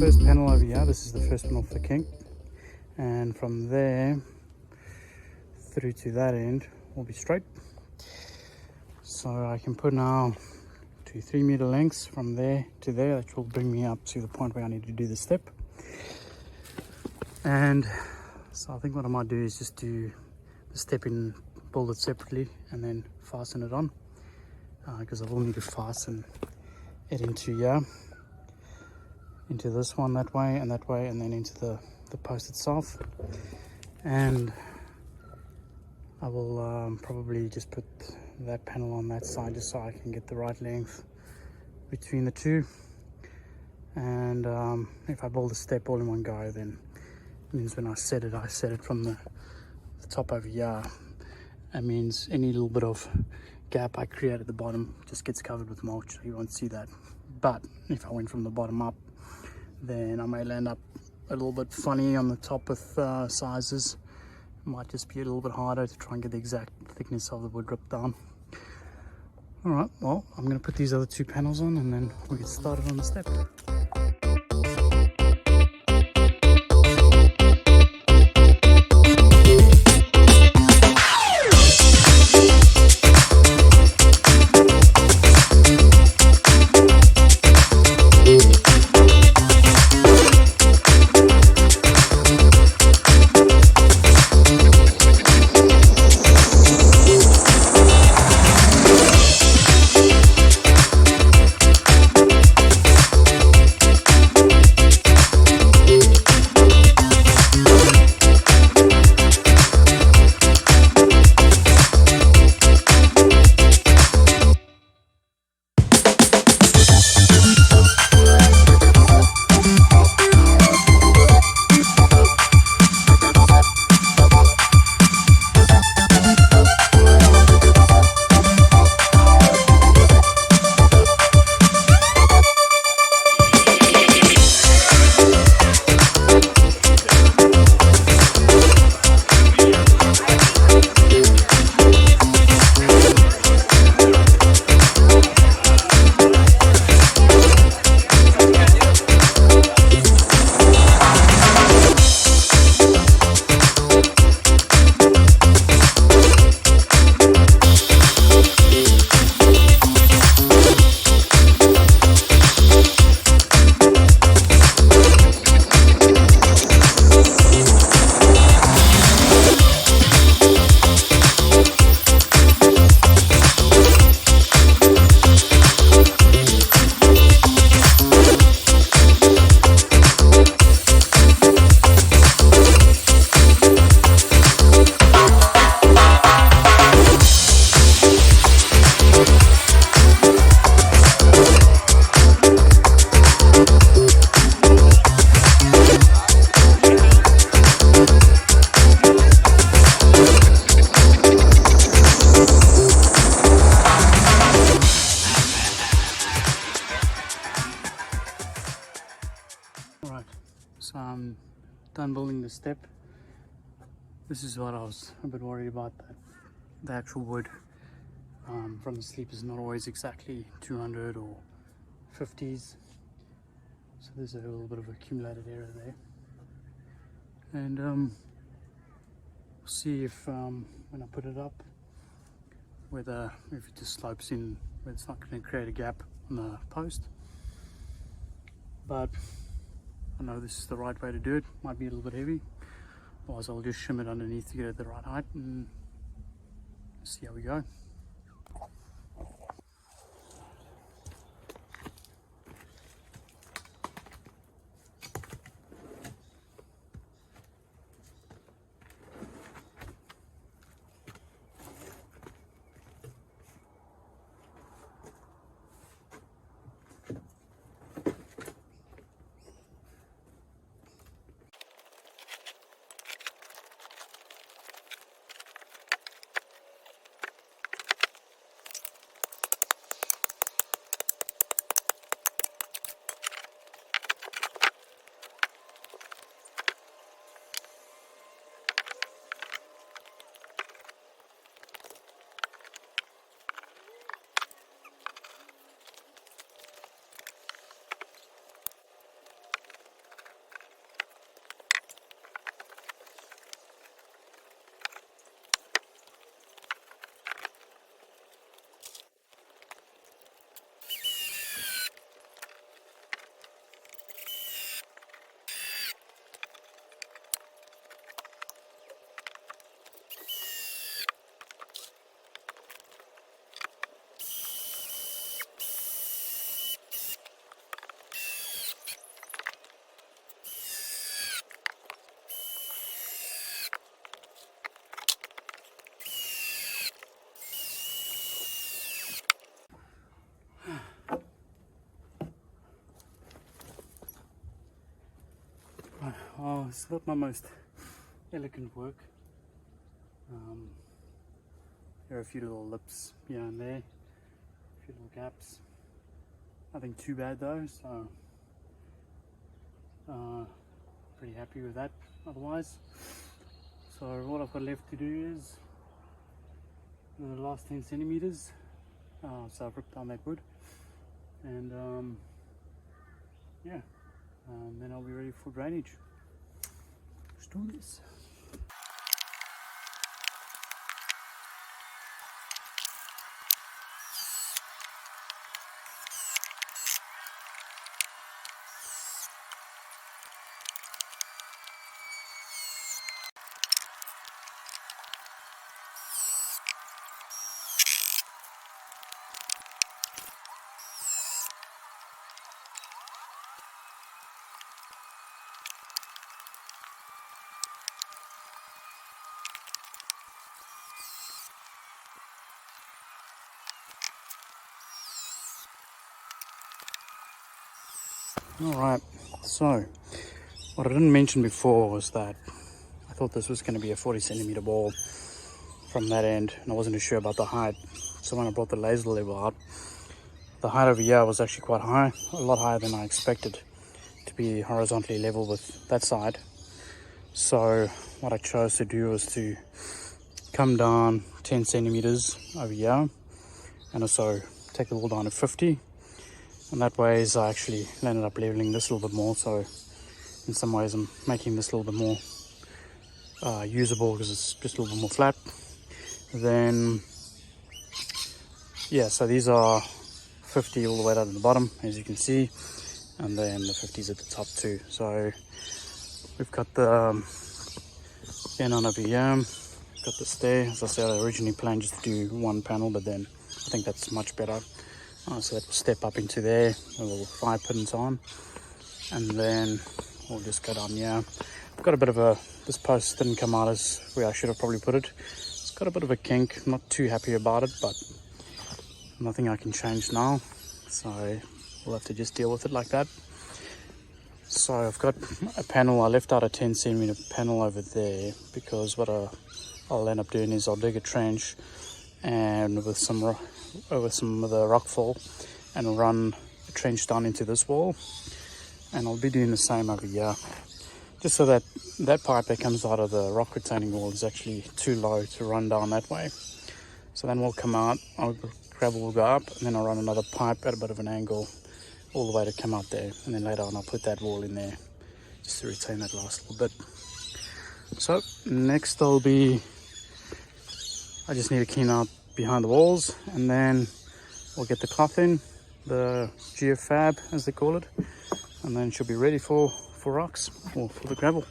first panel over here. This is the first one off the kink, and from there through to that end will be straight. So I can put now 2-3 meter lengths from there to there, which will bring me up to the point where I need to do the step. And so I think what I might do is just do the step in, build it separately, and then fasten it on, because I will need to fasten it into here, into this one that way, and then into the post itself. And I will probably just put that panel on that side just so I can get the right length between the two. And if I build a step all in one go, then it means when I set it from the top over here. That means any little bit of gap I create at the bottom just gets covered with mulch, so you won't see that. But if I went from the bottom up, then I may land up a little bit funny on the top with sizes. It might just be a little bit harder to try and get the exact thickness of the wood drip down. Alright, well, I'm going to put these other two panels on and then we'll get started on the step. Alright, so I'm done building the step. This is what I was a bit worried about, that the actual wood from the sleep is not always exactly 200 or 50s. So there's a little bit of accumulated error there. And we'll see if when I put it up, whether if it just slopes in, whether it's not going to create a gap on the post. But I know this is the right way to do it. Might be a little bit heavy, otherwise I'll just shim it underneath to get it the right height and see how we go. it's not my most elegant work. There are a few little lips here and there, a few little gaps. Nothing too bad though, so pretty happy with that otherwise. So what I've got left to do is the last 10 centimeters. So I've ripped down that wood, and yeah, then I'll be ready for drainage. Let's do this. Alright, so what I didn't mention before was that I thought this was going to be a 40 centimeter ball from that end, and I wasn't too sure about the height. So when I brought the laser level out, the height over here was actually quite high, a lot higher than I expected to be horizontally level with that side. So what I chose to do was to come down 10 centimeters over here and also take the wall down to 50. And that way is I actually ended up leveling this a little bit more, so in some ways I'm making this a little bit more usable because it's just a little bit more flat. Then yeah, so these are 50 all the way down to the bottom, as you can see, and then the 50s at the top too. So we've got the pin on over here, got the stair. As I said, I originally planned just to do one panel, but then I think that's much better. So that will step up into there, a little fire pins on, and then we'll just go down here. I've got a bit of a, this post didn't come out as where I should have probably put it. It's got a bit of a kink, not too happy about it, but nothing I can change now, so we'll have to just deal with it like that. So I've got a panel, I left out a 10 centimeter panel over there, because what I'll end up doing is I'll dig a trench and with some of the rockfall and run a trench down into this wall, and I'll be doing the same over here, just so that that pipe that comes out of the rock retaining wall is actually too low to run down that way. So then we'll come out, gravel will go up, and then I'll run another pipe at a bit of an angle all the way to come out there, and then later on I'll put that wall in there just to retain that last little bit. So next I'll be, I just need to clean out behind the walls, and then we'll get the cloth in, the geofab as they call it, and then she'll be ready for rocks or for the gravel.